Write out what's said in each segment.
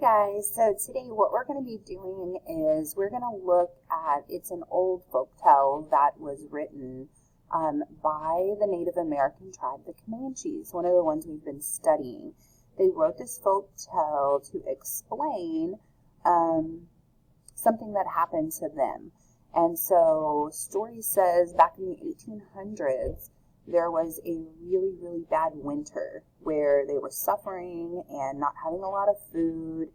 guys, so today what we're going to be doing is we're going to look at, it's an old folktale that was written by the Native American tribe, the Comanches, one of the ones we've been studying. They wrote this folktale to explain something that happened to them. And so story says back in the 1800s, there was a really, really bad winter where they were suffering and not having a lot of food.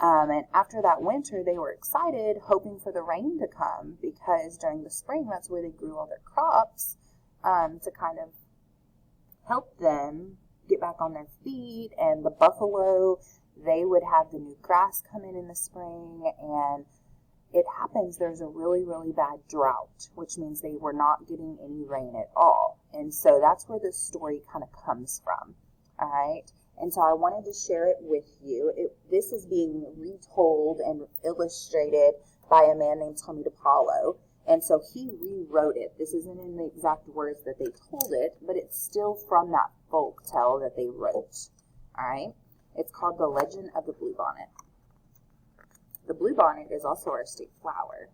And after that winter, they were excited, hoping for the rain to come, because during the spring, that's where they grew all their crops, to kind of help them get back on their feet. And the buffalo, they would have the new grass come in the spring, and it happens there's a really, really bad drought, which means they were not getting any rain at all. And so that's where this story kind of comes from, all right? And so I wanted to share it with you. This is being retold and illustrated by a man named Tommy DePaulo. And so he rewrote it. This isn't in the exact words that they told it, but it's still from that folk tale that they wrote, all right? It's called The Legend of the Bluebonnet. The bluebonnet is also our state flower.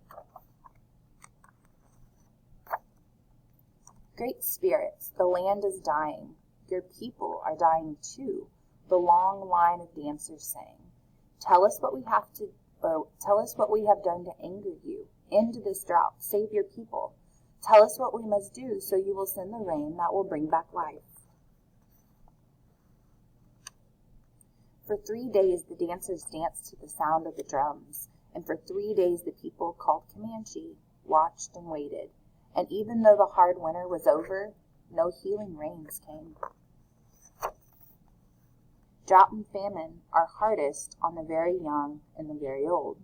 Great spirits, the land is dying. Your people are dying too, the long line of dancers sang. Tell us what we have done to anger you. End this drought. Save your people. Tell us what we must do so you will send the rain that will bring back life. For 3 days the dancers danced to the sound of the drums, and for 3 days the people called Comanche watched and waited. And even though the hard winter was over, no healing rains came. Drought and famine are hardest on the very young and the very old.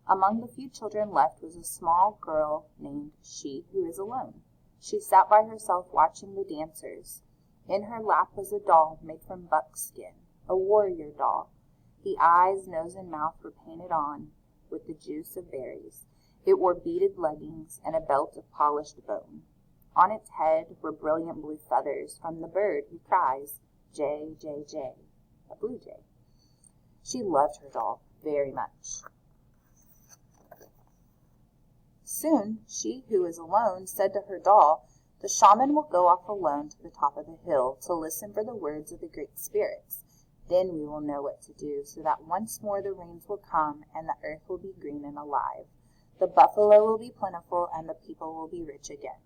Among the few children left was a small girl named She Who Is Alone. She sat by herself watching the dancers. In her lap was a doll made from buckskin, a warrior doll. The eyes, nose, and mouth were painted on with the juice of berries. It wore beaded leggings and a belt of polished bone. On its head were brilliant blue feathers from the bird who cries, Jay, Jay, Jay, a blue jay. She loved her doll very much. Soon, She Who Is Alone said to her doll, the shaman will go off alone to the top of the hill to listen for the words of the great spirits. Then we will know what to do, so that once more the rains will come and the earth will be green and alive. The buffalo will be plentiful and the people will be rich again.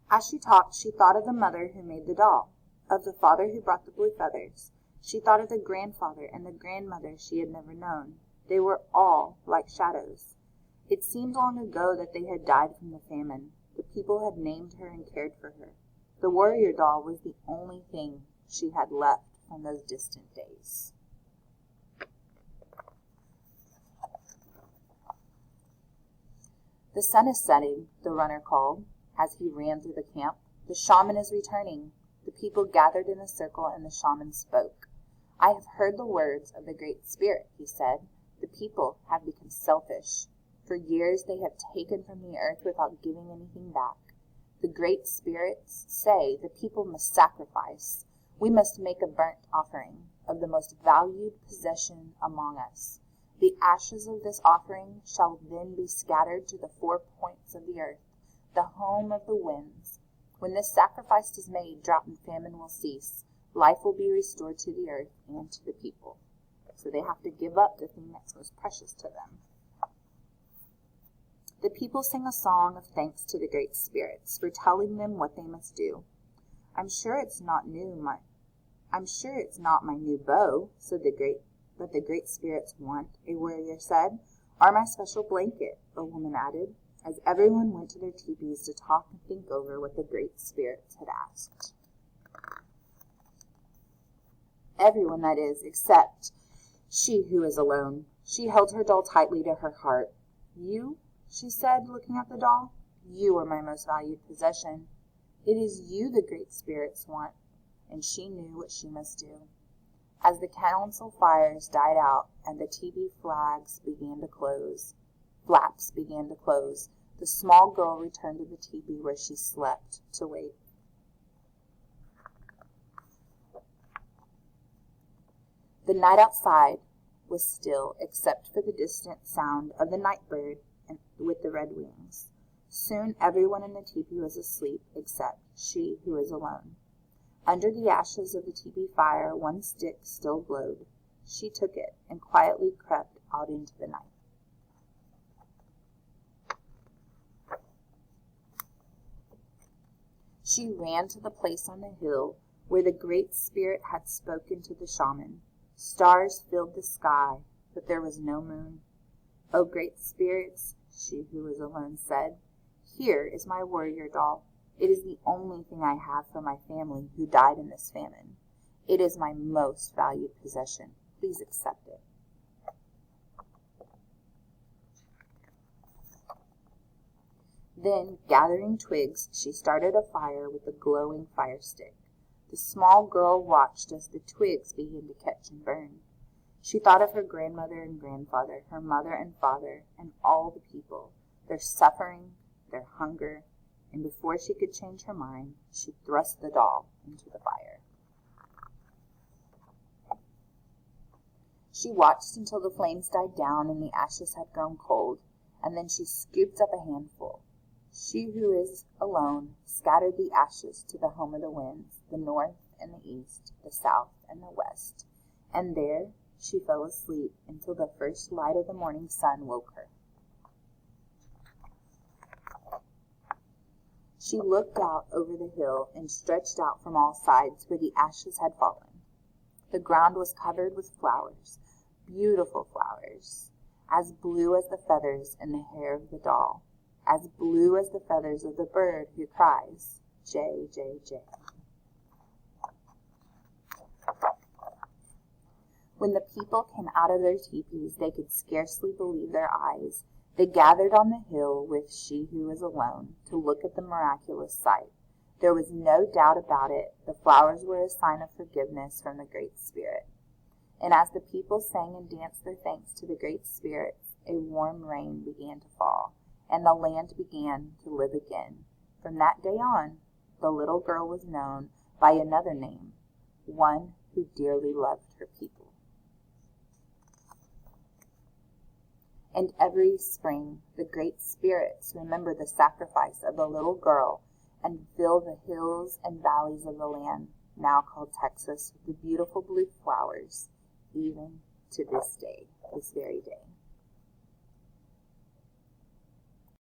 As she talked, she thought of the mother who made the doll, of the father who brought the blue feathers. She thought of the grandfather and the grandmother she had never known. They were all like shadows. It seemed long ago that they had died from the famine. The people had named her and cared for her. The warrior doll was the only thing she had left from those distant days. The sun is setting, the runner called, as he ran through the camp. The shaman is returning. The people gathered in a circle, and the shaman spoke. I have heard the words of the Great Spirit, he said. The people have become selfish. For years they have taken from the earth without giving anything back. The Great Spirits say the people must sacrifice. We must make a burnt offering of the most valued possession among us. The ashes of this offering shall then be scattered to the 4 points of the earth, the home of the winds. When this sacrifice is made, drought and famine will cease. Life will be restored to the earth and to the people. So they have to give up the thing that's most precious to them. The people sing a song of thanks to the Great Spirits for telling them what they must do. I'm sure it's not my new bow, said the great spirits want, a warrior said. Or my special blanket, a woman added, as everyone went to their teepees to talk and think over what the great spirits had asked. Everyone, that is, except She Who Is Alone. She held her doll tightly to her heart. You, she said, looking at the doll, you are my most valued possession. It is you the great spirits want. And she knew what she must do. As the council fires died out and the teepee flaps began to close, the small girl returned to the teepee where she slept to wait. The night outside was still, except for the distant sound of the night bird with the red wings. Soon everyone in the teepee was asleep except she who was alone. Under the ashes of the teepee fire, one stick still glowed. She took it and quietly crept out into the night. She ran to the place on the hill where the Great Spirit had spoken to the shaman. Stars filled the sky, but there was no moon. "O Great Spirits," she who was alone said, "here is my warrior doll. It is the only thing I have for my family who died in this famine. It is my most valued possession. Please accept it." Then, gathering twigs, she started a fire with a glowing fire stick. The small girl watched as the twigs began to catch and burn. She thought of her grandmother and grandfather, her mother and father, and all the people, their suffering, their hunger, and before she could change her mind, she thrust the doll into the fire. She watched until the flames died down and the ashes had grown cold, and then she scooped up a handful. She who is alone scattered the ashes to the home of the winds, the north and the east, the south and the west, and there she fell asleep until the first light of the morning sun woke her. She looked out over the hill and stretched out from all sides where the ashes had fallen. The ground was covered with flowers, beautiful flowers, as blue as the feathers in the hair of the doll, as blue as the feathers of the bird who cries, "Jay, Jay, Jay." When the people came out of their teepees, they could scarcely believe their eyes. They gathered on the hill with she who was alone to look at the miraculous sight. There was no doubt about it. The flowers were a sign of forgiveness from the Great Spirit. And as the people sang and danced their thanks to the Great Spirit, a warm rain began to fall, and the land began to live again. From that day on, the little girl was known by another name, one who dearly loved her people. And every spring, the Great Spirits remember the sacrifice of the little girl and fill the hills and valleys of the land, now called Texas, with the beautiful blue flowers, even to this day, this very day.